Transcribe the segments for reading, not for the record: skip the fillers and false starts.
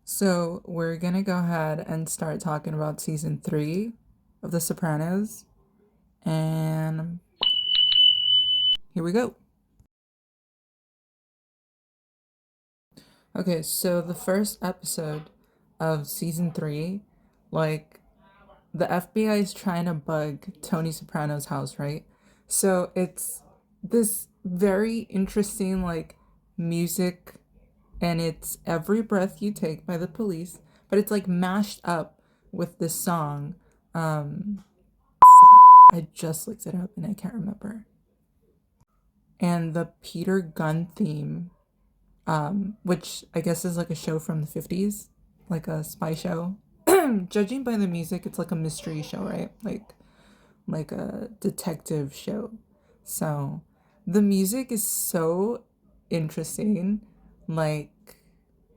So we're gonna go ahead and start talking about season 3 of The Sopranos, and here we go. Okay, so the first episode of season 3, like the FBI is trying to bug Tony Soprano's house, right? So it's this very interesting music, and it's Every Breath You Take by the Police, but it's like mashed up with this song. I just looked it up and I can't remember. And the Peter Gunn theme, which I guess is like a show from the 50s, like a spy show. Judging by the music, it's like a mystery show, right? Like a detective show. So the music is so interesting. Like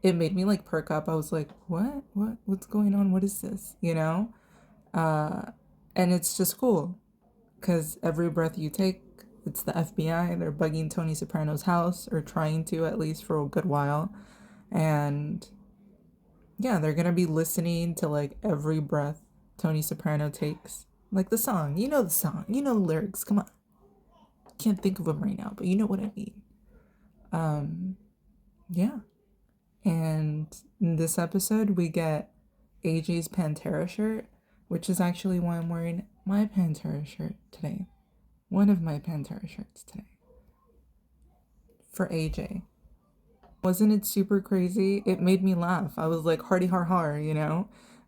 it made me like perk up. I was like, what's going on? What is this? Uh and it's just cool because every breath you take, it's the FBI. They're bugging Tony Soprano's house, or trying to at least for a good while. And yeah, they're gonna be listening to like every breath Tony Soprano takes. Like the song. You know the song. You know the lyrics. Come on. Can't think of them right now, but you know what I mean. Um, yeah. And in this episode, we get AJ's Pantera shirt, which is actually why I'm wearing my Pantera shirt today. One of my Pantera shirts today. For AJ. Wasn't it super crazy? It made me laugh. I was like, hardy har har,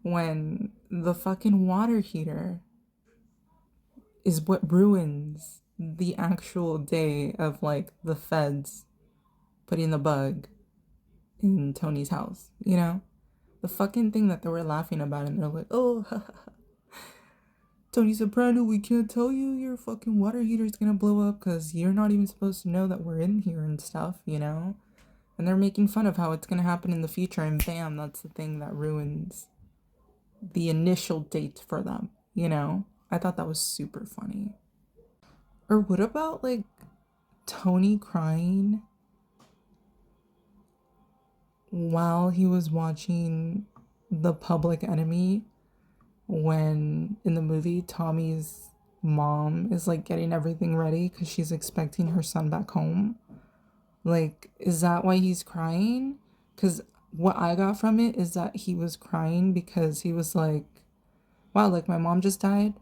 when the fucking water heater is what ruins the actual day of like the feds putting the bug in Tony's house. The fucking thing that they were laughing about, and they're like, oh, Tony Soprano, we can't tell you your fucking water heater's gonna blow up because you're not even supposed to know that we're in here and stuff. And they're making fun of how it's gonna happen in the future, and bam, that's the thing that ruins the initial date for them. I thought that was super funny. Or what about like Tony crying while he was watching The Public Enemy, when in the movie Tommy's mom is like getting everything ready because she's expecting her son back home? Like, is that why he's crying? Because what I got from it is that he was crying because he was like, wow, like my mom just died.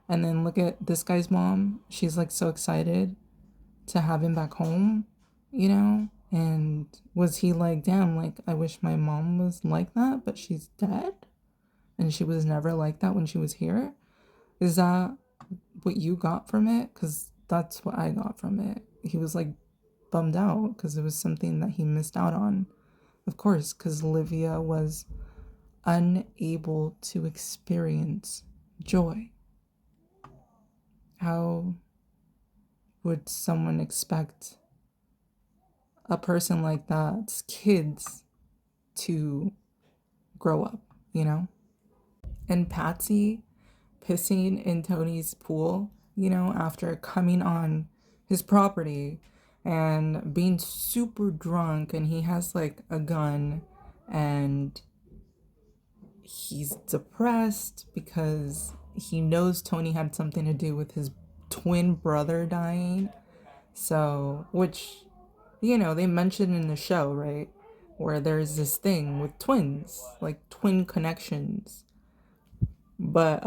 And then look at this guy's mom. She's like so excited to have him back home? And was he like, damn, like I wish my mom was like that, but she's dead? And she was never like that when she was here? Is that what you got from it? Because that's what I got from it. He was like bummed out because it was something that he missed out on. Of course, because Livia was unable to experience joy. How would someone expect a person like that's kids to grow up? And Patsy pissing in Tony's pool, after coming on his property and being super drunk, and he has like a gun, and he's depressed because he knows Tony had something to do with his twin brother dying. So, which, they mentioned in the show, right? Where there's this thing with twins, like twin connections. But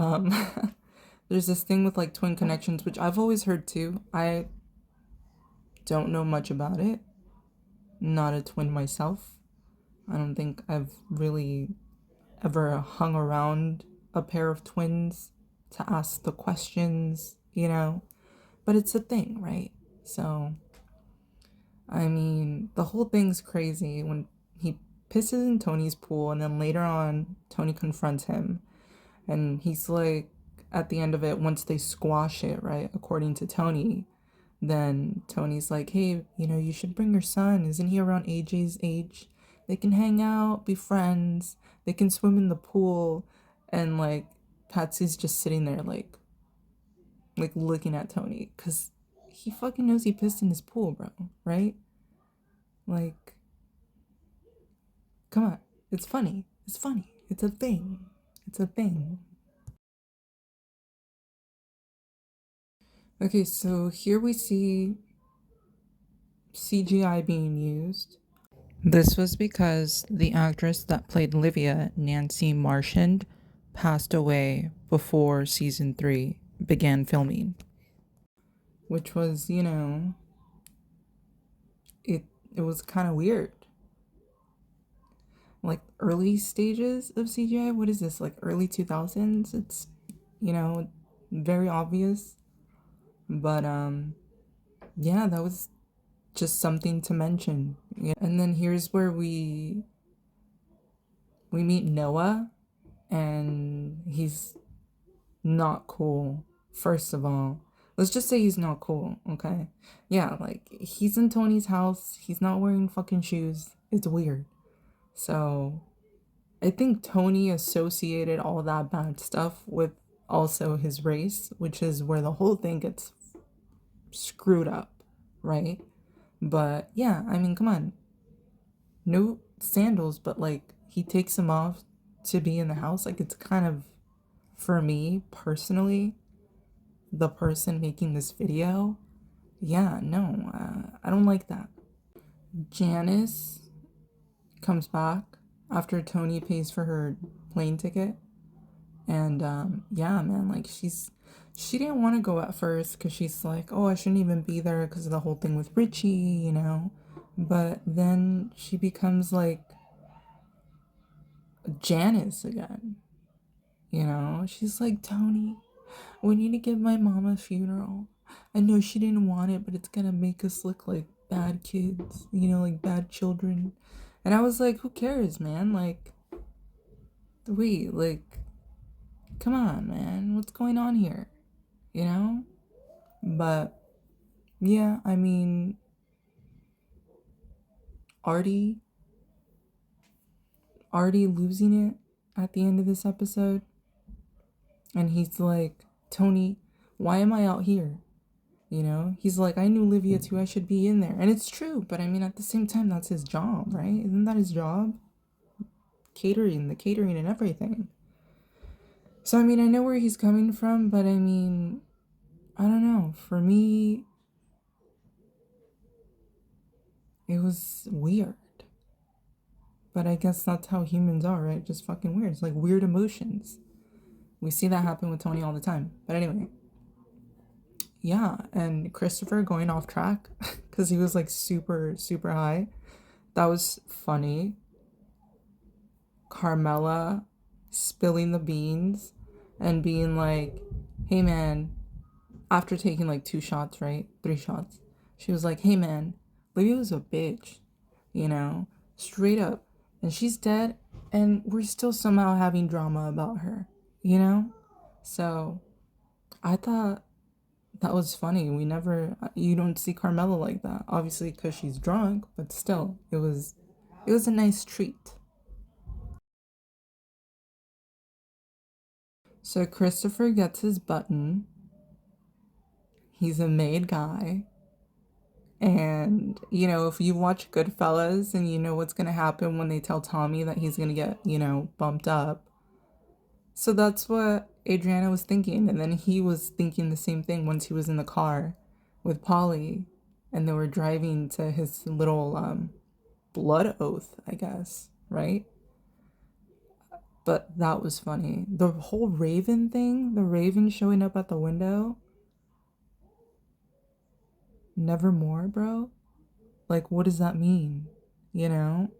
there's this thing with like twin connections, which I've always heard too. I don't know much about it. Not a twin myself. I don't think I've really ever hung around a pair of twins to ask the questions. But it's a thing, right? So, I mean, the whole thing's crazy when he pisses in Tony's pool, and then later on, Tony confronts him, and he's like, at the end of it, once they squash it, right, according to Tony, then Tony's like, hey, you should bring your son. Isn't he around AJ's age? They can hang out, be friends, they can swim in the pool. And like, Patsy's just sitting there, like looking at Tony, because he fucking knows he pissed in his pool, bro, right? Like, come on. It's funny. It's funny. It's a thing. It's a thing. Okay, so here we see CGI being used. This was because the actress that played Livia, Nancy Marchand, passed away before season 3 began filming. Which was, it it was kind of weird. Like early stages of CGI, what is this? Like early 2000s? It's, very obvious. But yeah, that was just something to mention. Yeah. And then here's where we meet Noah, and he's not cool. First of all, let's just say he's not cool, okay? Yeah, like he's in Tony's house, he's not wearing fucking shoes. It's weird. So, I think Tony associated all that bad stuff with also his race, which is where the whole thing gets screwed up, right? But yeah, I mean, come on. No sandals, but like he takes them off to be in the house. Like it's kind of, for me personally, the person making this video, yeah, no, I don't like that. Janice comes back after Tony pays for her plane ticket. And yeah, man, like she didn't want to go at first because she's like, oh, I shouldn't even be there because of the whole thing with Richie. But then she becomes like Janice again. She's like, Tony, we need to give my mom a funeral. I know she didn't want it, but it's gonna make us look like bad kids, like bad children. And I was like, who cares, man? Like, wait, like, come on, man. What's going on here? You know? But yeah, I mean, Artie, Artie losing it at the end of this episode. And he's like, Tony, why am I out here? He's like, I knew Livia too, I should be in there. And it's true, but I mean, at the same time, that's his job, right? Isn't that his job? The catering and everything. So, I mean, I know where he's coming from, but I mean, I don't know. For me, it was weird. But I guess that's how humans are, right? Just fucking weird. It's like weird emotions. We see that happen with Tony all the time. But anyway, yeah, and Christopher going off track because he was like super, super high. That was funny. Carmela spilling the beans and being like, hey man, after taking like 2 shots, right? 3 shots. She was like, hey man, Livia was a bitch, straight up. And she's dead, and we're still somehow having drama about her. So I thought that was funny. You don't see Carmela like that, obviously, because she's drunk, but still, it was a nice treat. So Christopher gets his button. He's a made guy. And, if you watch Goodfellas and you know what's going to happen when they tell Tommy that he's going to get, bumped up. So that's what Adriana was thinking. And then he was thinking the same thing once he was in the car with Polly and they were driving to his little blood oath, I guess, right? But that was funny. The whole Raven thing, the Raven showing up at the window. Nevermore, bro? Like, what does that mean? You know?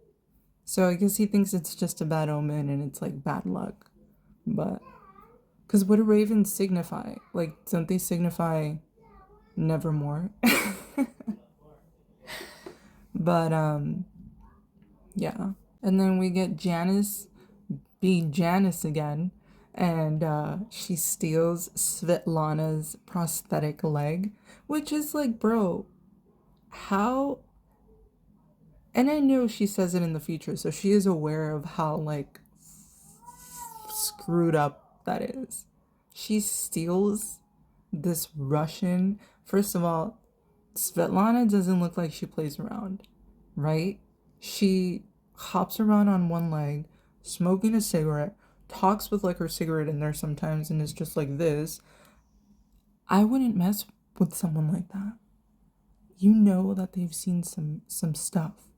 So I guess he thinks it's just a bad omen and it's like bad luck. But, because what do ravens signify? Like, don't they signify nevermore? But, yeah. And then we get Janice being Janice again. And she steals Svetlana's prosthetic leg, which is like, bro, how. And I know she says it in the future, so she is aware of how, like, screwed up that is. She steals this Russian. First of all, Svetlana doesn't look like she plays around, right? She hops around on one leg, smoking a cigarette, talks with like her cigarette in there sometimes, and is just like this. I wouldn't mess with someone like that. You know that they've seen some stuff.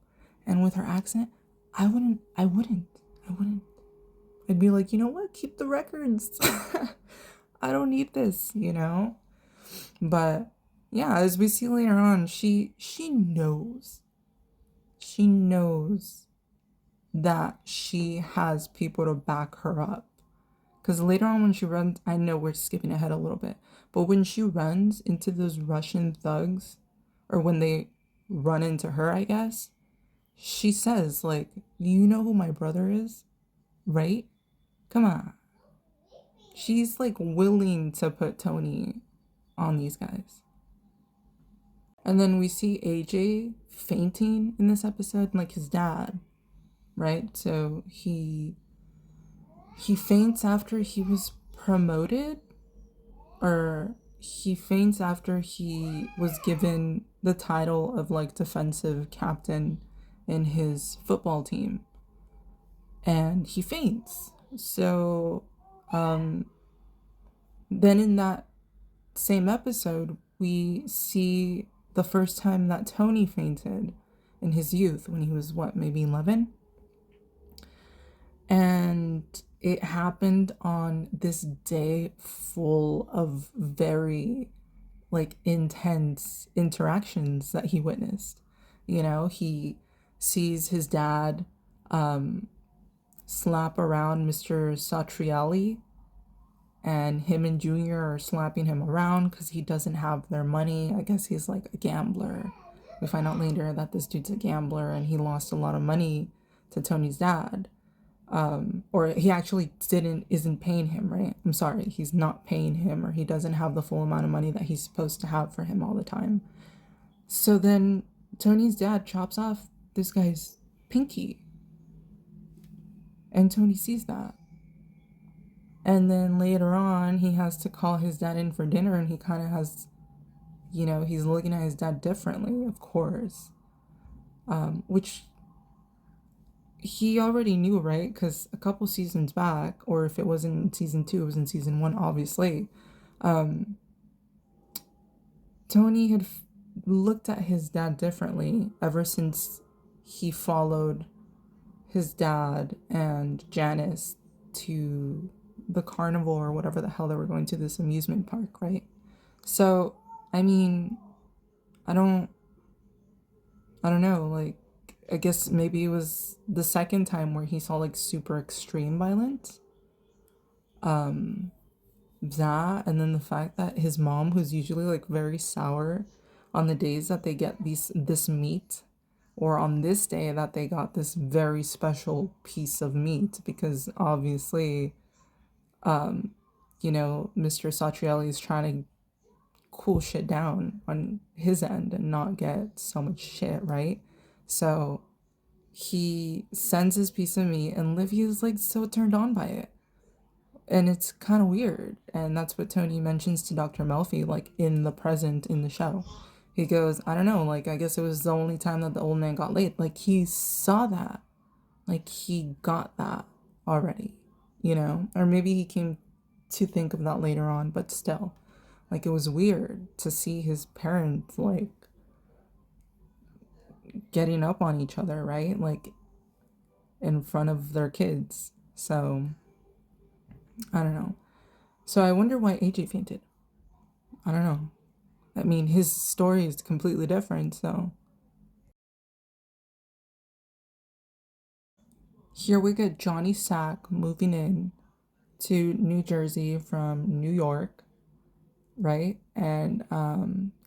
And with her accent, I wouldn't. I'd be like, you know what? Keep the records. I don't need this, you know? But yeah, as we see later on, she knows. She knows that she has people to back her up. Because later on when she runs, I know we're skipping ahead a little bit, but when she runs into those Russian thugs, or when they run into her, I guess, she says, like, you know who my brother is? Right? Come on. She's like willing to put Tony on these guys. And then we see AJ fainting in this episode, like his dad, right? So he faints after he was promoted, or he faints after he was given the title of like defensive captain in his football team, and he faints. So then in that same episode we see the first time that Tony fainted in his youth when he was what, maybe 11. And it happened on this day full of very like intense interactions that he witnessed. You know, he sees his dad slap around Mr. Satriali, and him and Junior are slapping him around because he doesn't have their money. I guess he's like a gambler. We find out later that this dude's a gambler and he lost a lot of money to Tony's dad. Or he actually isn't paying him, right? I'm sorry, he's not paying him, or he doesn't have the full amount of money that he's supposed to have for him all the time. So then Tony's dad chops off this guy's pinky, and Tony sees that. And then later on, he has to call his dad in for dinner, and he kind of has, you know, he's looking at his dad differently, of course. Which he already knew, right? Because a couple seasons back, or if it wasn't in season 2, it was in season 1, obviously. Tony had looked at his dad differently ever since he followed his dad and Janice to the carnival or whatever the hell they were going to, this amusement park, right? So, I mean, I don't know, like, I guess maybe it was the second time where he saw like super extreme violence. That, and then the fact that his mom, who's usually like very sour on the days that they get this meat, or on this day that they got this very special piece of meat, because obviously, you know, Mr. Satrielli is trying to cool shit down on his end and not get so much shit, right? So he sends his piece of meat, and Livy's like so turned on by it. And it's kind of weird. And that's what Tony mentions to Dr. Melfi, like in the present in the show. He goes, I don't know, like, I guess it was the only time that the old man got laid. Like, he saw that. Like, he got that already, you know? Or maybe he came to think of that later on, but still. Like, it was weird to see his parents, like, getting up on each other, right? Like, in front of their kids. So, I don't know. So I wonder why AJ fainted. I don't know. I mean, his story is completely different, so. Here we get Johnny Sack moving in to New Jersey from New York, right? And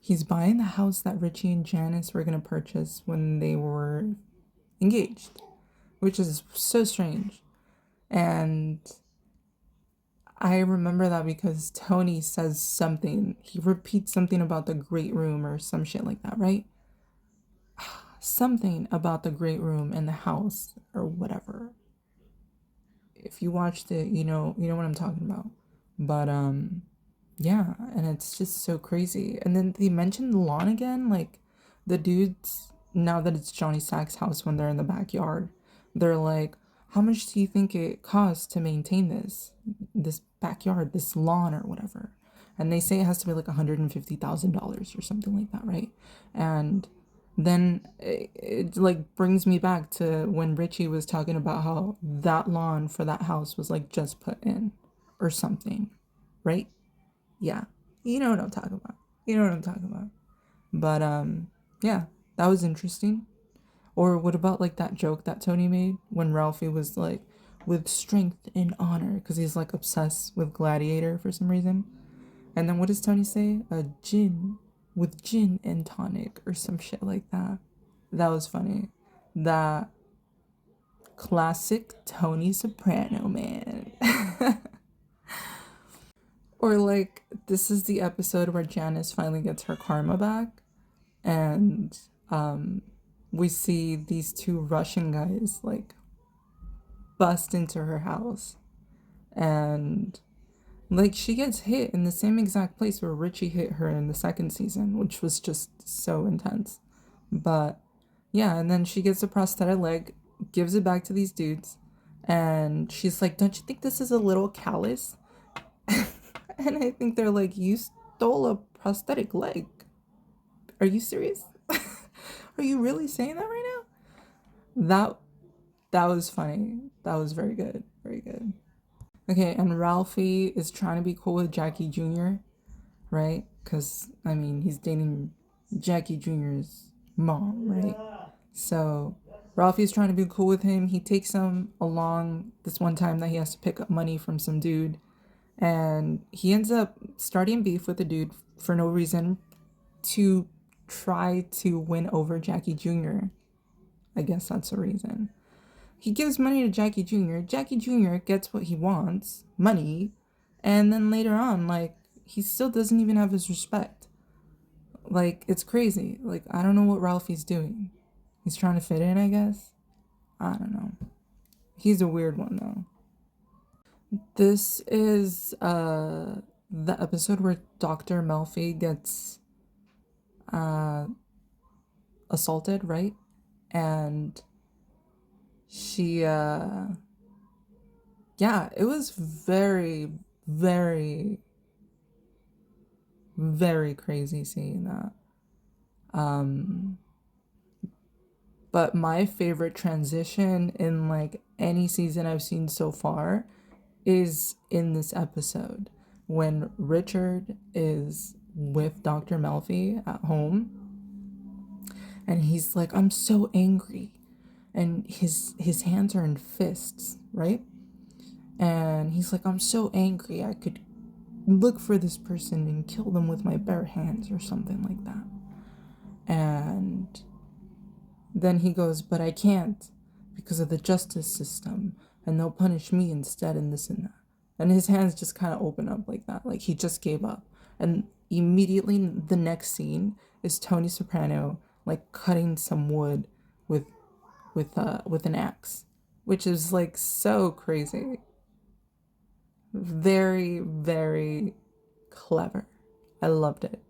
he's buying the house that Richie and Janice were going to purchase when they were engaged, which is so strange. And I remember that because Tony says something. He repeats something about the great room or some shit like that, right? Something about the great room and the house or whatever. If you watched it, you know what I'm talking about. But yeah, and it's just so crazy. And then they mentioned the lawn again, like the dudes, now that it's Johnny Sack's house when they're in the backyard, they're like, how much do you think it costs to maintain this backyard, this lawn or whatever? And they say it has to be like $150,000 or something like that, right? And then it like brings me back to when Richie was talking about how that lawn for that house was like just put in or something, right? Yeah. You know what I'm talking about. You know what I'm talking about. But yeah, that was interesting. Or what about like that joke that Tony made when Ralphie was like, with strength and honor, because he's like obsessed with Gladiator for some reason. And then what does Tony say? A gin with gin and tonic or some shit like that. That was funny. That classic Tony Soprano, man. Or like this is the episode where Janice finally gets her karma back, and we see these two Russian guys like bust into her house, and like she gets hit in the same exact place where Richie hit her in the second season, which was just so intense. But yeah, and then she gets a prosthetic leg, gives it back to these dudes, and she's like, don't you think this is a little callous? And I think they're like, you stole a prosthetic leg. Are you serious? Are you really saying that right now? That was funny. That was very good. Very good. Okay, and Ralphie is trying to be cool with Jackie Jr., right? Because, I mean, he's dating Jackie Jr.'s mom, right? So Ralphie's trying to be cool with him. He takes him along this one time that he has to pick up money from some dude. And he ends up starting beef with the dude for no reason to try to win over Jackie Jr. I guess that's the reason. He gives money to Jackie Jr. Jackie Jr. gets what he wants, money, and then later on, like, he still doesn't even have his respect. Like, it's crazy. Like, I don't know what Ralphie's doing. He's trying to fit in, I guess. I don't know. He's a weird one, though. This is the episode where Dr. Melfi gets assaulted, right? And she yeah, it was very, very, very crazy seeing that. But my favorite transition in like any season I've seen so far is in this episode when Richard is with Dr. Melfi at home, and he's like, I'm so angry, and his hands are in fists, right? And he's like, I'm so angry, I could look for this person and kill them with my bare hands or something like that. And then he goes, but I can't because of the justice system, and they'll punish me instead, and this and that. And his hands just kind of open up like that, like he just gave up. And immediately the next scene is Tony Soprano like cutting some wood with with an axe, which is like so crazy. Very, very clever. I loved it.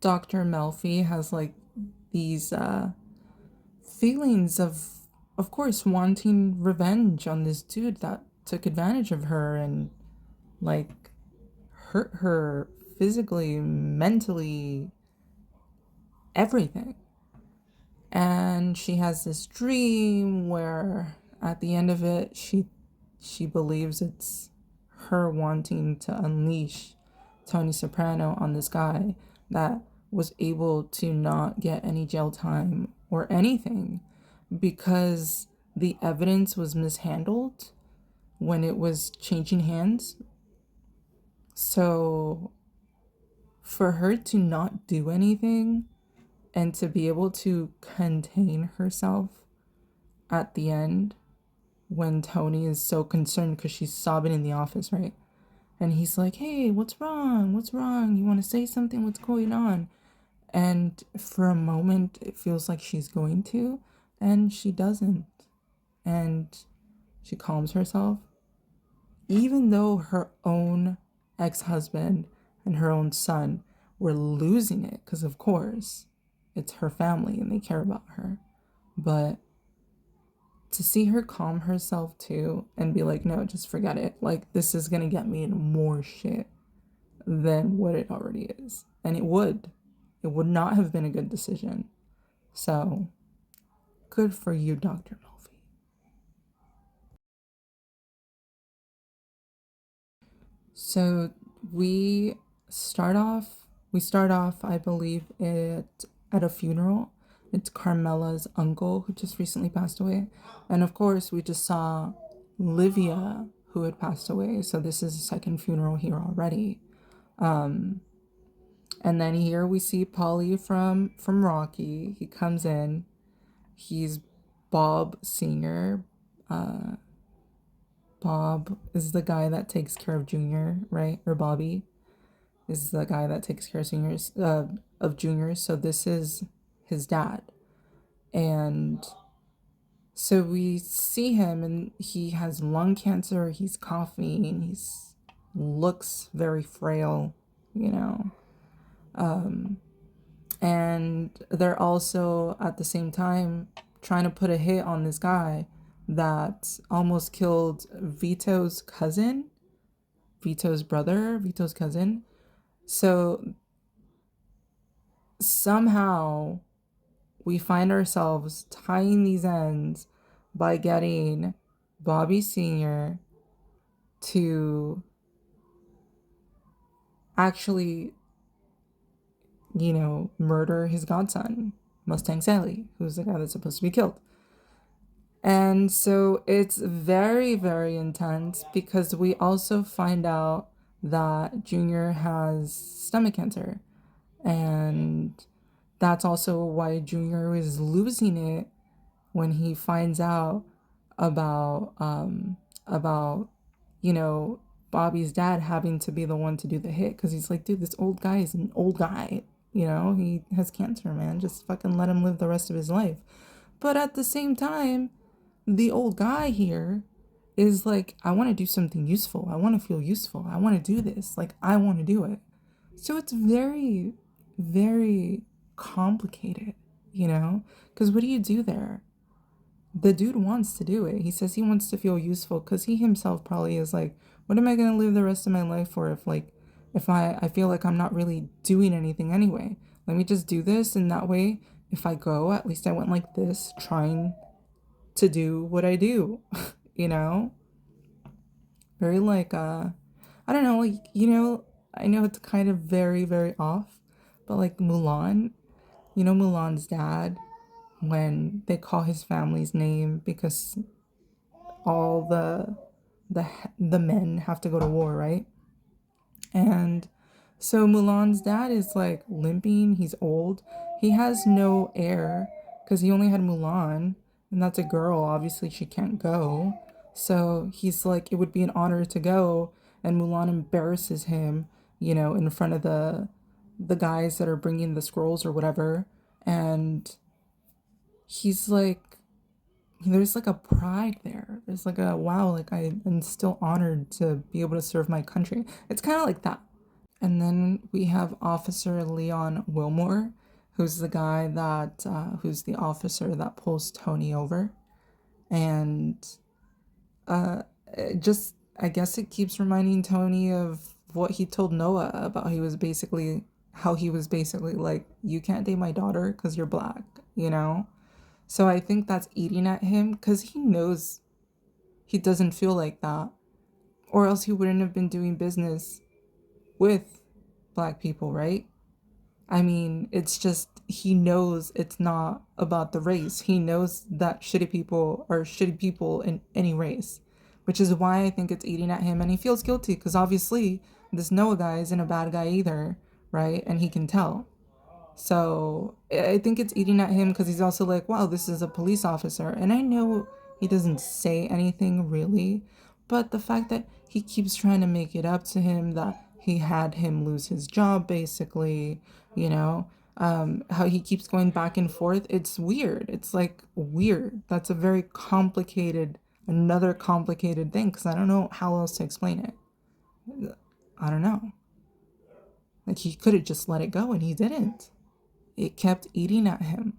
Dr. Melfi has like these feelings of course, wanting revenge on this dude that took advantage of her and like hurt her physically, mentally, everything. And she has this dream where at the end of it she believes it's her wanting to unleash Tony Soprano on this guy that was able to not get any jail time or anything because the evidence was mishandled when it was changing hands. So for her to not do anything and to be able to contain herself at the end when Tony is so concerned because she's sobbing in the office, right? And he's like, hey, what's wrong? What's wrong? You want to say something? What's going on? And for a moment, it feels like she's going to, and she doesn't. And she calms herself, even though her own ex-husband and her own son were losing it, because of course, it's her family and they care about her. But to see her calm herself too and be like, no, just forget it. Like, this is gonna get me in more shit than what it already is. And it would. It would not have been a good decision. So, good for you, Dr. Melfi. So, we we start off, I believe, at a funeral. It's Carmela's uncle who just recently passed away. And of course, we just saw Livia who had passed away. So this is a second funeral here already. And then here we see Polly from Rocky. He comes in. He's Bob Senior. Bob is the guy that takes care of Junior, right? Or Bobby is the guy that takes care of seniors, of juniors. So this is his dad, and so we see him, and he has lung cancer. He's coughing. He's looks very frail, you know. And they're also at the same time trying to put a hit on this guy that almost killed Vito's brother, Vito's cousin. So somehow we find ourselves tying these ends by getting Bobby Sr. to actually, murder his godson, Mustang Sally, who's the guy that's supposed to be killed. And so it's very, very intense because we also find out that Junior has stomach cancer. And that's also why Junior is losing it when he finds out about about Bobby's dad having to be the one to do the hit, because he's like, dude, this old guy is an old guy. He has cancer, man. Just fucking let him live the rest of his life. But at the same time, the old guy here is like, I want to do something useful. I want to feel useful. I want to do this. Like, I want to do it. So it's very, very complicated, Because what do you do there? The dude wants to do it. He says he wants to feel useful because he himself probably is like, what am I going to live the rest of my life for if I feel like I'm not really doing anything anyway? Let me just do this, and that way, if I go, at least I went like this, trying to do what I do, you know? Very like, I don't know, like, I know it's kind of very, very off, but like Mulan, Mulan's dad, when they call his family's name because all the men have to go to war, right? And so Mulan's dad is like limping, he's old. He has no heir because he only had Mulan, and that's a girl. Obviously, she can't go. So he's like, it would be an honor to go, and Mulan embarrasses him, in front of the guys that are bringing the scrolls or whatever. And he's like, there's like a pride there. There's like a wow, like I am still honored to be able to serve my country. It's kind of like that. And then we have Officer Leon Wilmore, who's the guy who's the officer that pulls Tony over. And just, I guess it keeps reminding Tony of what he told Noah about how he was basically like, you can't date my daughter because you're black. So I think that's eating at him because he knows he doesn't feel like that, or else he wouldn't have been doing business with black people, right? I mean, it's just he knows it's not about the race. He knows that shitty people are shitty people in any race, which is why I think it's eating at him, and he feels guilty because obviously this Noah guy isn't a bad guy either, right? And he can tell. So I think it's eating at him because he's also like, wow, this is a police officer. And I know he doesn't say anything really, but the fact that he keeps trying to make it up to him that he had him lose his job, basically, how he keeps going back and forth, it's weird. It's like weird. That's a very another complicated thing because I don't know how else to explain it. I don't know. Like he could have just let it go and he didn't. It kept eating at him.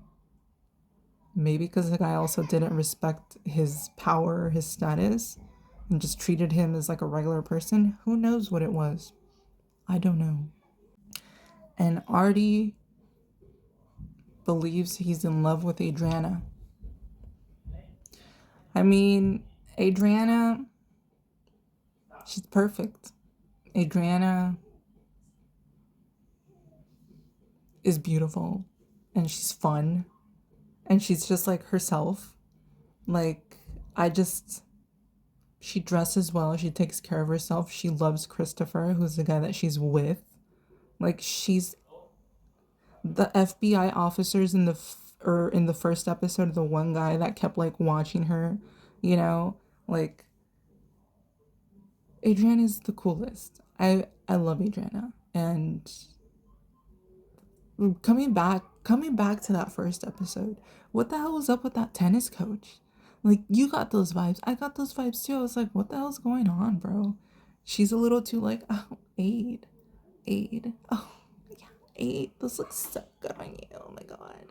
Maybe because the guy also didn't respect his power or his status and just treated him as like a regular person. Who knows what it was? I don't know. And Artie believes he's in love with Adriana. I mean, Adriana, she's perfect. Adriana is beautiful and she's fun and she's just like herself. Like, I just, she dresses well, she takes care of herself, she loves Christopher, who's the guy that she's with. Like, she's the FBI officers in or in the first episode, the one guy that kept like watching her, you know, like Adriana is the coolest. I love Adriana. And coming back to that first episode, what the hell was up with that tennis coach? Like, you got those vibes, I got those vibes too. I was like, what the hell's going on, bro? She's a little too like, oh, Aid, oh yeah, Aid, this looks so good on you, oh my god.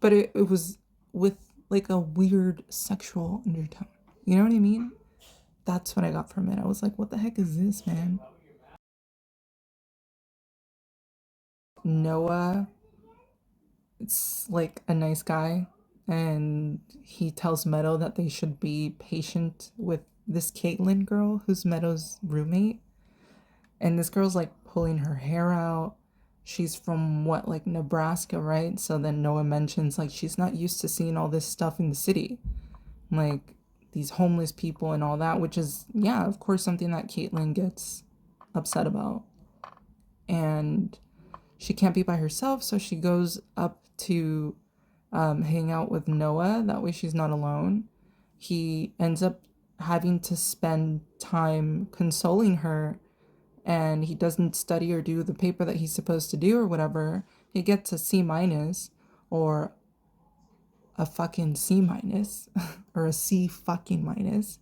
But it was with like a weird sexual undertone, you know what I mean? That's what I got from it. I was like, what the heck is this, man? Noah, it's like a nice guy, and he tells Meadow that they should be patient with this Caitlin girl who's Meadow's roommate. And this girl's like pulling her hair out. She's from what, like Nebraska, right? So then Noah mentions like she's not used to seeing all this stuff in the city, like these homeless people and all that, which is, yeah, of course, something that Caitlin gets upset about. And she can't be by herself, so she goes up to hang out with Noah. That way she's not alone. He ends up having to spend time consoling her, and he doesn't study or do the paper that he's supposed to do or whatever. He gets a C minus or a fucking C minus or a C fucking minus.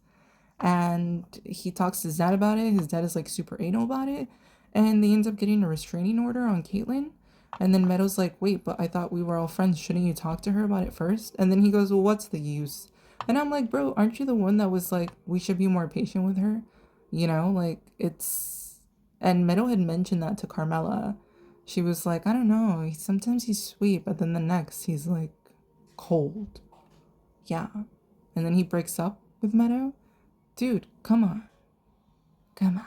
And he talks to his dad about it. His dad is like super anal about it. And they end up getting a restraining order on Caitlin. And then Meadow's like, wait, but I thought we were all friends. Shouldn't you talk to her about it first? And then he goes, well, what's the use? And I'm like, bro, aren't you the one that was like, we should be more patient with her? You know, like it's. And Meadow had mentioned that to Carmela. She was like, I don't know. Sometimes he's sweet, but then the next he's like cold. Yeah. And then he breaks up with Meadow. Dude, come on. Come on.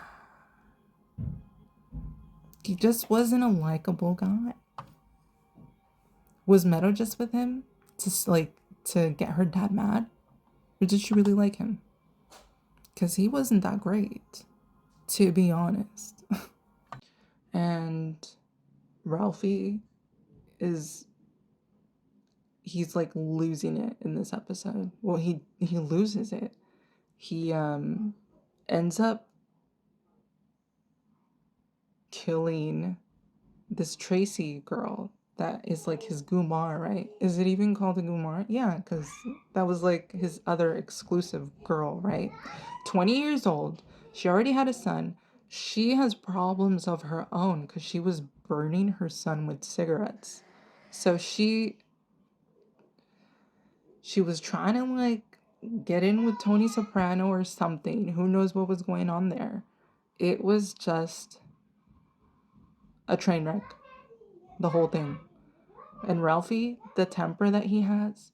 He just wasn't a likable guy. Was Meadow just with him to get her dad mad? Or did she really like him? Because he wasn't that great, to be honest. And Ralphie he's like losing it in this episode. Well, he loses it. He ends up killing this Tracy girl that is like his goombah, right? Is it even called a goombah? Yeah, because that was like his other exclusive girl, right? 20 years old. She already had a son. She has problems of her own because she was burning her son with cigarettes. So she was trying to like get in with Tony Soprano or something. Who knows what was going on there? It was just a train wreck, the whole thing. And Ralphie, the temper that he has,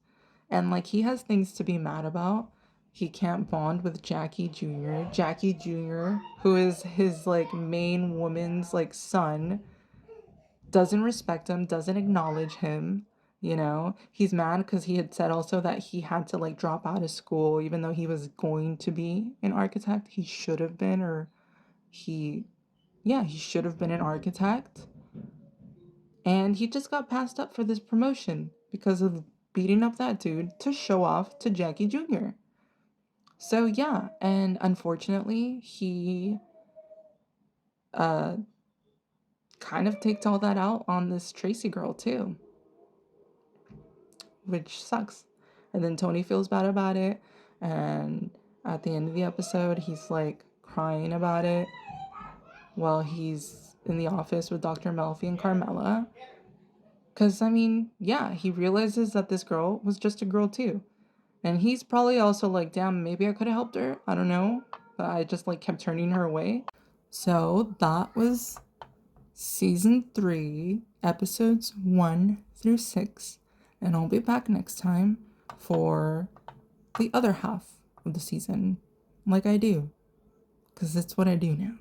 and like he has things to be mad about. He can't bond with Jackie Jr. Jackie Jr., who is his like main woman's like son, doesn't respect him, doesn't acknowledge him. You know, he's mad because he had said also that he had to like drop out of school, even though he was going to be an architect. He should have been, or he should have been an architect. And he just got passed up for this promotion because of beating up that dude to show off to Jackie Jr. So yeah, and unfortunately, he uh kind of takes all that out on this Tracy girl too, which sucks. And then Tony feels bad about it, and at the end of the episode, he's like crying about it while he's in the office with Dr. Melfi and Carmela. Because, I mean, yeah, he realizes that this girl was just a girl too. And he's probably also like, damn, maybe I could have helped her. I don't know. But I just like kept turning her away. So that was season 3, episodes 1 through 6. And I'll be back next time for the other half of the season, like I do. Because that's what I do now.